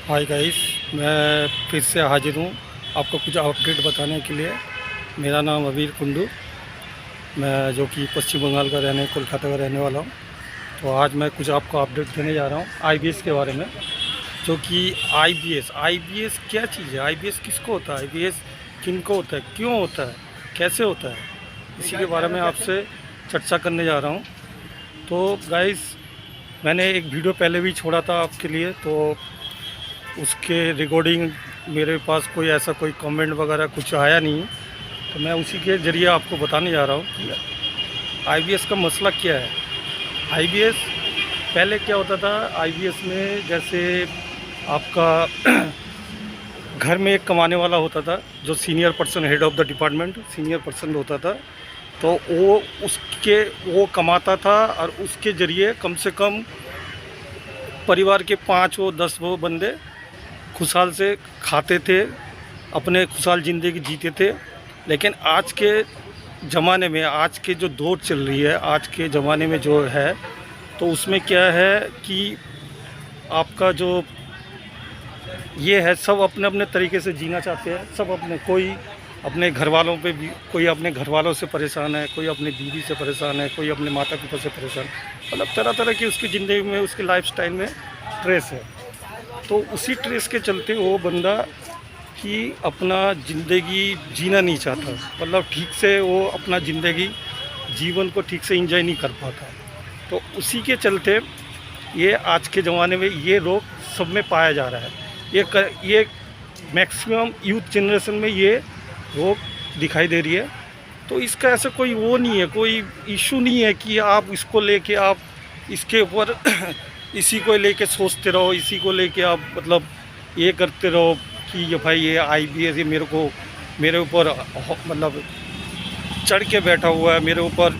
Hi guys, मैं फिर से हाजिर हूँ आपको कुछ अपडेट बताने के लिए। मेरा नाम अबीर कुंडू, मैं जो कि पश्चिम बंगाल का कोलकाता का रहने वाला हूँ। तो आज मैं कुछ आपको अपडेट देने जा रहा हूँ आईबीएस के बारे में। जो कि आईबीएस क्या चीज़ है, आईबीएस किसको होता है, आईबीएस किनको होता है, क्यों होता है, कैसे होता है, इसी के बारे में आपसे चर्चा करने जा रहा हूँ। तो गाइस, मैंने एक वीडियो पहले भी छोड़ा था आपके लिए, तो उसके रिकॉर्डिंग मेरे पास कोई कमेंट वगैरह कुछ आया नहीं। तो मैं उसी के ज़रिए आपको बताने जा रहा हूँ कि आईबीएस का मसला क्या है। आईबीएस पहले क्या होता था, आईबीएस में जैसे आपका घर में एक कमाने वाला होता था, जो senior person, head of the department senior person होता था। तो वो कमाता था और उसके ज़रिए कम से कम परिवार के 5 वो 10 वो बंदे खुशहाल से खाते थे, अपने खुशहाल ज़िंदगी जीते थे। लेकिन आज के ज़माने में, आज के जो दौर चल रही है, आज के ज़माने में जो है, तो उसमें क्या है कि आपका जो ये है, सब अपने अपने तरीके से जीना चाहते हैं। सब कोई अपने घर वालों पे भी, कोई अपने घर वालों से परेशान है, कोई अपनी बीवी से परेशान है, कोई अपने माता पिता से परेशान, मतलब तरह तरह की उसकी ज़िंदगी में, उसकी लाइफस्टाइल में ट्रेस है। तो उसी ट्रेस के चलते वो बंदा कि अपना ज़िंदगी जीना नहीं चाहता, मतलब ठीक से वो अपना ज़िंदगी जीवन को ठीक से एंजॉय नहीं कर पाता। तो उसी के चलते ये आज के ज़माने में ये रोग सब में पाया जा रहा है। ये मैक्सिमम यूथ जनरेशन में ये रोग दिखाई दे रही है। तो इसका ऐसा कोई वो नहीं है, कोई इशू नहीं है कि आप इसको लेके आप इसके ऊपर इसी को लेके सोचते रहो, इसी को लेके आप मतलब ये करते रहो कि ये भाई ये आईबीएस ये मेरे ऊपर मतलब चढ़ के बैठा हुआ है, मेरे ऊपर,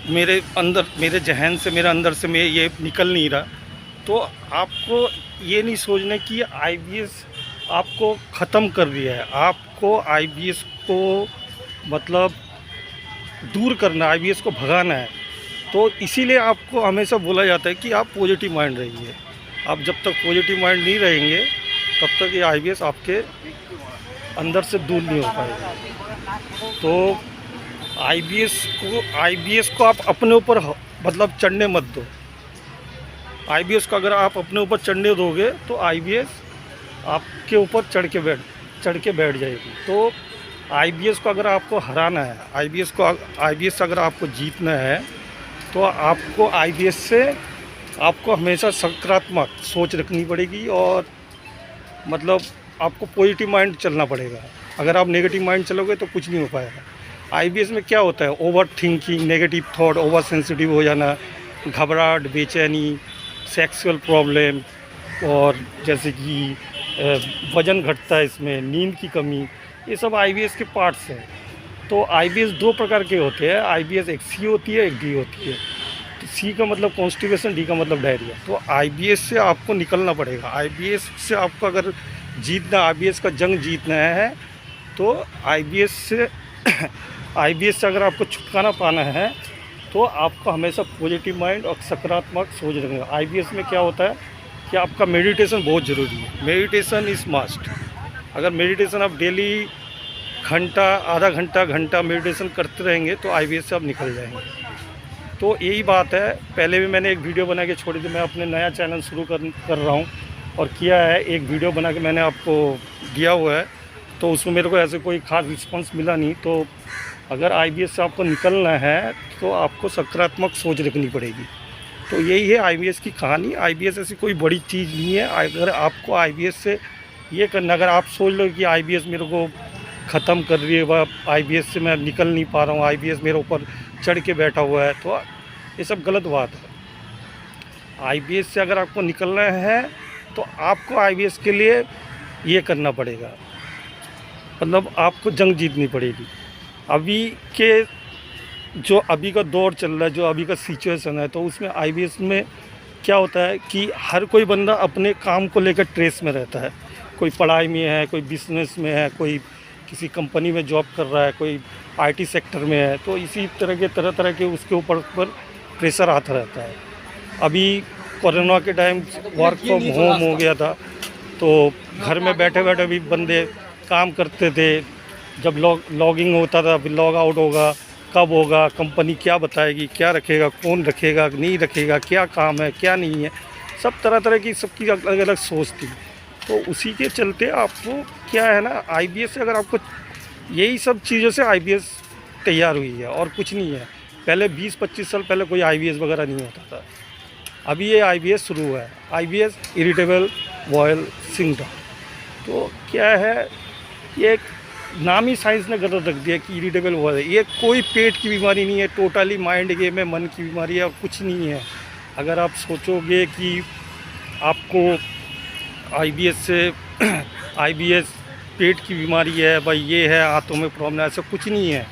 मेरे अंदर, मेरे जहन से, मेरे अंदर से मैं ये निकल नहीं रहा। तो आपको ये नहीं सोचना कि आईबीएस आपको ख़त्म कर दिया है। आपको आईबीएस को मतलब दूर करना, आईबीएस को भगाना है। तो इसीलिए आपको हमेशा बोला जाता है कि आप पॉजिटिव माइंड रहिए। आप जब तक पॉजिटिव माइंड नहीं रहेंगे, तब तक ये आईबीएस आपके अंदर से दूर नहीं हो पाएगा। तो आईबीएस को आप अपने ऊपर मतलब चढ़ने मत दो। आईबीएस को अगर आप अपने ऊपर चढ़ने दोगे तो आईबीएस आपके ऊपर चढ़ के बैठ जाएगी। तो आईबीएस को अगर आपको हराना है, आईबीएस से अगर आपको जीतना है, तो आपको आईबीएस से आपको हमेशा सकारात्मक सोच रखनी पड़ेगी और मतलब आपको पॉजिटिव माइंड चलना पड़ेगा। अगर आप नेगेटिव माइंड चलोगे तो कुछ नहीं हो पाएगा। आईबीएस में क्या होता है, over thinking, negative thought, over sensitive हो जाना, घबराहट, बेचैनी, सेक्सुअल प्रॉब्लम, और जैसे कि वज़न घटता है, इसमें नींद की कमी, ये सब आईबीएस के पार्ट्स हैं। तो आईबीएस 2 प्रकार के होते हैं। आईबीएस एक सी होती है, एक डी होती है। तो सी का मतलब कॉन्स्टिपेशन, डी का मतलब डायरिया। तो आईबीएस से आपको निकलना पड़ेगा। आईबीएस से आपको अगर जीतना, आईबीएस का जंग जीतना है, तो आईबीएस से अगर आपको छुटकारा पाना है, तो आपको हमेशा पॉजिटिव माइंड और सकारात्मक सोच रखना। आईबीएस में क्या होता है कि आपका मेडिटेशन बहुत ज़रूरी है। Meditation is must. अगर मेडिटेशन आप डेली घंटा, आधा घंटा मेडिटेशन करते रहेंगे, तो आईबीएस से आप निकल जाएंगे। तो यही बात है। पहले भी मैंने एक वीडियो बना के छोड़ी थी। मैं अपने नया चैनल शुरू कर रहा हूँ और किया है, एक वीडियो बना के मैंने आपको दिया हुआ है। तो उसमें मेरे को ऐसे कोई ख़ास रिस्पॉन्स मिला नहीं। तो अगर आईबीएस से आपको निकलना है, तो आपको सकारात्मक सोच रखनी पड़ेगी। तो यही है आईबीएस की कहानी। आईबीएस ऐसी कोई बड़ी चीज़ नहीं है। अगर आपको आईबीएस से ये करना, अगर आप सोच लो कि आईबीएस मेरे को ख़त्म कर रही है, वह आईबीएस से मैं निकल नहीं पा रहा हूँ, आईबीएस मेरे ऊपर चढ़ के बैठा हुआ है, तो ये सब गलत बात है। आईबीएस से अगर आपको निकलना है, तो आपको आईबीएस के लिए ये करना पड़ेगा, मतलब आपको जंग जीतनी पड़ेगी। अभी का दौर चल रहा है, जो अभी का सिचुएशन है, तो उसमें आईबीएस में क्या होता है कि हर कोई बंदा अपने काम को लेकर ट्रेस में रहता है। कोई पढ़ाई में है, कोई बिजनेस में है, कोई किसी कंपनी में जॉब कर रहा है, कोई आईटी सेक्टर में है। तो इसी तरह के उसके ऊपर प्रेशर आता रहता है। अभी कोरोना के टाइम वर्क फ्रॉम होम हो गया था, तो घर में बैठे बैठे भी बंदे काम करते थे। जब लॉगिंग होता था, फिर लॉग आउट होगा, कब होगा, कंपनी क्या बताएगी, क्या रखेगा, कौन रखेगा नहीं रखेगा, क्या काम है क्या नहीं है, सब तरह तरह की सबकी अलग अलग सोच थी। तो उसी के चलते आपको क्या है ना, आईबीएस से अगर आपको यही सब चीज़ों से आईबीएस तैयार हुई है और कुछ नहीं है। पहले 20-25 साल पहले कोई आईबीएस वगैरह नहीं होता था, अभी ये आईबीएस शुरू हुआ है। आईबीएस इरिटेबल बॉयल सिंड्रोम, तो क्या है, ये एक नाम ही साइंस ने गलत रख दिया कि इरिटेबल बॉयल है। ये कोई पेट की बीमारी नहीं है, टोटली माइंड गेम है, मन की बीमारी है और कुछ नहीं है। अगर आप सोचोगे कि आपको आईबीएस से आईबीएस पेट की बीमारी है भाई, ये है हाथों में प्रॉब्लम, ऐसा कुछ नहीं है।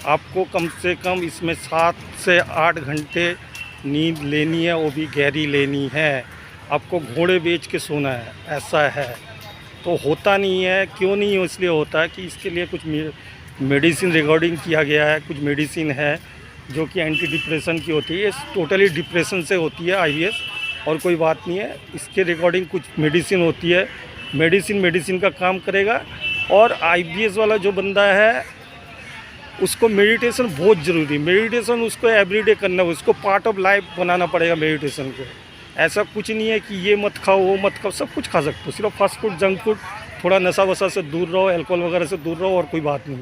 आपको कम से कम इसमें 7 से 8 घंटे नींद लेनी है, वो भी गहरी लेनी है। आपको घोड़े बेच के सोना है, ऐसा है। तो होता नहीं है, क्यों नहीं हो, इसलिए होता है कि इसके लिए कुछ मेडिसिन रिकॉर्डिंग किया गया है। कुछ मेडिसिन है जो कि एंटी डिप्रेशन की होती है, ये टोटली डिप्रेशन से होती है आईबीएस, और कोई बात नहीं है। इसके रिकॉर्डिंग कुछ मेडिसिन होती है, मेडिसिन का काम करेगा। और आईबीएस वाला जो बंदा है उसको मेडिटेशन बहुत ज़रूरी है। मेडिटेशन उसको एवरीडे करना है, उसको पार्ट ऑफ लाइफ बनाना पड़ेगा मेडिटेशन को। ऐसा कुछ नहीं है कि ये मत खाओ वो मत खाओ, सब कुछ खा सकते हो, सिर्फ फास्ट फूड जंक फूड, थोड़ा नशा वशा से दूर रहो, अल्कोहल वगैरह से दूर रहो, और कोई बात नहीं।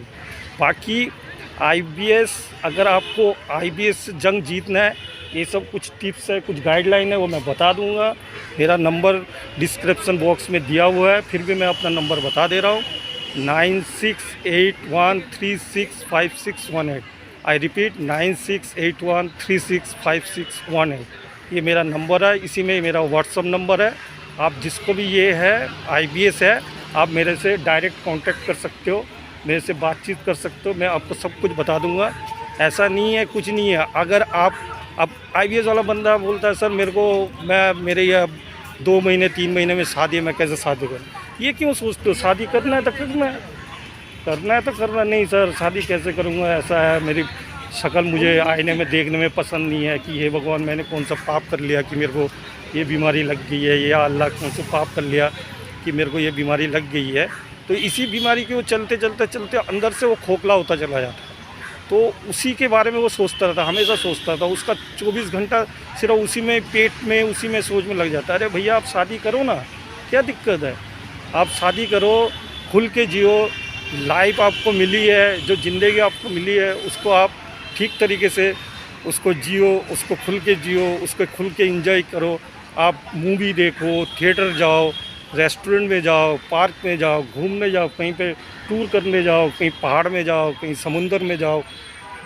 बाकी आईबीएस, अगर आपको आईबीएस से जंग जीतना है, ये सब कुछ टिप्स है, कुछ गाइडलाइन है, वो मैं बता दूंगा। मेरा नंबर डिस्क्रिप्शन बॉक्स में दिया हुआ है, फिर भी मैं अपना नंबर बता दे रहा हूँ, 9681365618। I repeat 9681365618। ये मेरा नंबर है, इसी में मेरा व्हाट्सअप नंबर है। आप जिसको भी ये है आईबीएस है, आप मेरे से डायरेक्ट कांटेक्ट कर सकते हो, मेरे से बातचीत कर सकते हो, मैं आपको सब कुछ बता दूंगा। ऐसा नहीं है, कुछ नहीं है। अगर आप अब आईबीएस वाला बंदा बोलता है सर मेरे ये 2 महीने 3 महीने में शादी है, मैं कैसे शादी करूँ, ये क्यों सोचते हो? शादी करना है तो करना है, करना है तो करना। नहीं सर शादी कैसे करूँगा, ऐसा है, मेरी शक्ल मुझे आईने में देखने में पसंद नहीं है, कि हे भगवान मैंने कौन सा पाप कर लिया कि मेरे को ये बीमारी लग गई है, या अल्लाह कौन सा पाप कर लिया कि मेरे को ये बीमारी लग गई है। तो इसी बीमारी के वो चलते चलते चलते अंदर से वो खोखला होता चला जाता है। तो उसी के बारे में वो सोचता रहता, हमेशा सोचता था। उसका 24 घंटा सिर्फ उसी में, पेट में, उसी में सोच में लग जाता है। अरे भैया आप शादी करो ना, क्या दिक्कत है? आप शादी करो, खुल के जियो, लाइफ आपको मिली है, जो ज़िंदगी आपको मिली है उसको आप ठीक तरीके से उसको जियो, उसको खुल के जियो, उसको खुल के एंजॉय करो। आप मूवी देखो, थिएटर जाओ, रेस्टोरेंट में जाओ, पार्क में जाओ, घूमने जाओ, कहीं पे टूर करने जाओ, कहीं पहाड़ में जाओ, कहीं समुंदर में जाओ,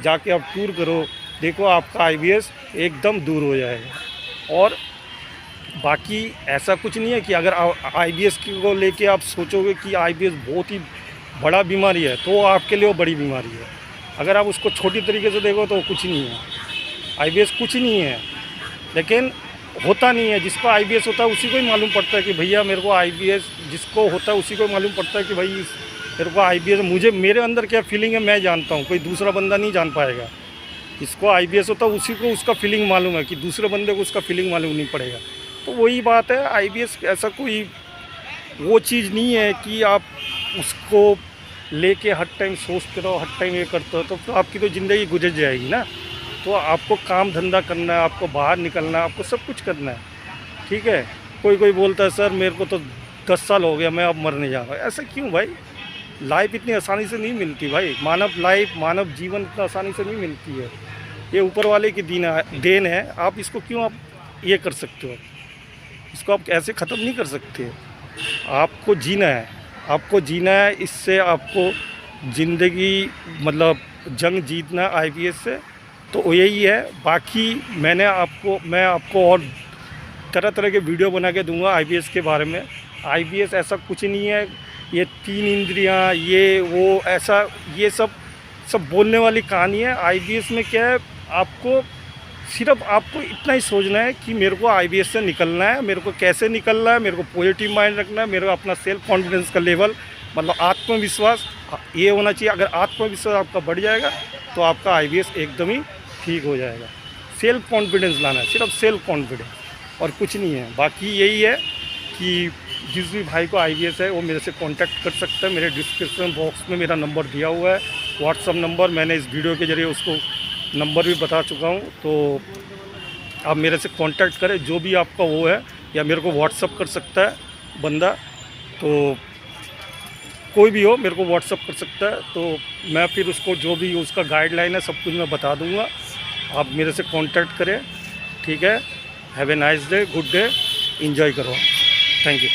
जाके आप टूर करो, देखो आपका आईबीएस एकदम दूर हो जाएगा। और बाकी ऐसा कुछ नहीं है कि अगर आईबीएस को लेके आप सोचोगे कि आईबीएस बहुत ही बड़ा बीमारी है, तो आपके लिए वो बड़ी बीमारी है। अगर आप उसको छोटी तरीके से देखो तो कुछ नहीं है, आईबीएस कुछ नहीं है। लेकिन होता नहीं है, जिसको आईबीएस होता है उसी को ही मालूम पड़ता है कि भैया मेरे को आईबीएस, जिसको होता है उसी को मालूम पड़ता है कि भाई मेरे को आईबीएस, मेरे अंदर क्या फीलिंग है मैं जानता हूँ, कोई दूसरा बंदा नहीं जान पाएगा। जिसको आईबीएस होता है उसी को उसका फीलिंग मालूम है, कि दूसरे बंदे को उसका फीलिंग मालूम नहीं पड़ेगा। तो वही बात है, आईबीएस ऐसा कोई वो चीज़ नहीं है कि आप उसको लेके हर टाइम सोचते रहो, हर टाइम ये करते हो, तो आपकी तो ज़िंदगी गुजर जाएगी ना। तो आपको काम धंधा करना है, आपको बाहर निकलना है, आपको सब कुछ करना है, ठीक है। कोई बोलता है सर मेरे को तो 10 साल हो गया, मैं अब मरने जा रहा हूँ। ऐसा क्यों भाई? लाइफ इतनी आसानी से नहीं मिलती भाई, मानव जीवन इतना आसानी से नहीं मिलती है। ये ऊपर वाले की देन है। आप इसको क्यों आप ये कर सकते हो? इसको आप ऐसे ख़त्म नहीं कर सकते। आपको जीना है, आपको जीना है, इससे आपको ज़िंदगी मतलब जंग जीतना आईबीएस से, तो यही है। बाकी मैं आपको और तरह तरह के वीडियो बना के दूंगा आईबीएस के बारे में। आईबीएस ऐसा कुछ नहीं है, ये 3 इंद्रियां, ये वो, ऐसा ये सब बोलने वाली कहानी है। आईबीएस में क्या है, सिर्फ आपको इतना ही सोचना है कि मेरे को आईबीएस से निकलना है, मेरे को कैसे निकलना है, मेरे को पॉजिटिव माइंड रखना है, मेरे को अपना सेल्फ कॉन्फिडेंस का लेवल, मतलब आत्मविश्वास ये होना चाहिए। अगर आत्मविश्वास आपका बढ़ जाएगा तो आपका आईबीएस एकदम ही ठीक हो जाएगा। सेल्फ कॉन्फिडेंस लाना है, सिर्फ सेल्फ कॉन्फिडेंस, और कुछ नहीं है। बाकी यही है कि जिस भी भाई को IBS है वो मेरे से कांटेक्ट कर सकता है। मेरे डिस्क्रिप्शन बॉक्स में मेरा नंबर दिया हुआ है, व्हाट्सअप नंबर। मैंने इस वीडियो के ज़रिए उसको नंबर भी बता चुका हूँ। तो आप मेरे से कांटेक्ट करें, जो भी आपका वो है, या मेरे को व्हाट्सअप कर सकता है बंदा। तो कोई भी हो मेरे को व्हाट्सअप कर सकता है, तो मैं फिर उसको जो भी उसका गाइडलाइन है सब कुछ मैं बता दूंगा। आप मेरे से कांटेक्ट करें, ठीक है। Have a nice day, good day, enjoy करो। Thank you.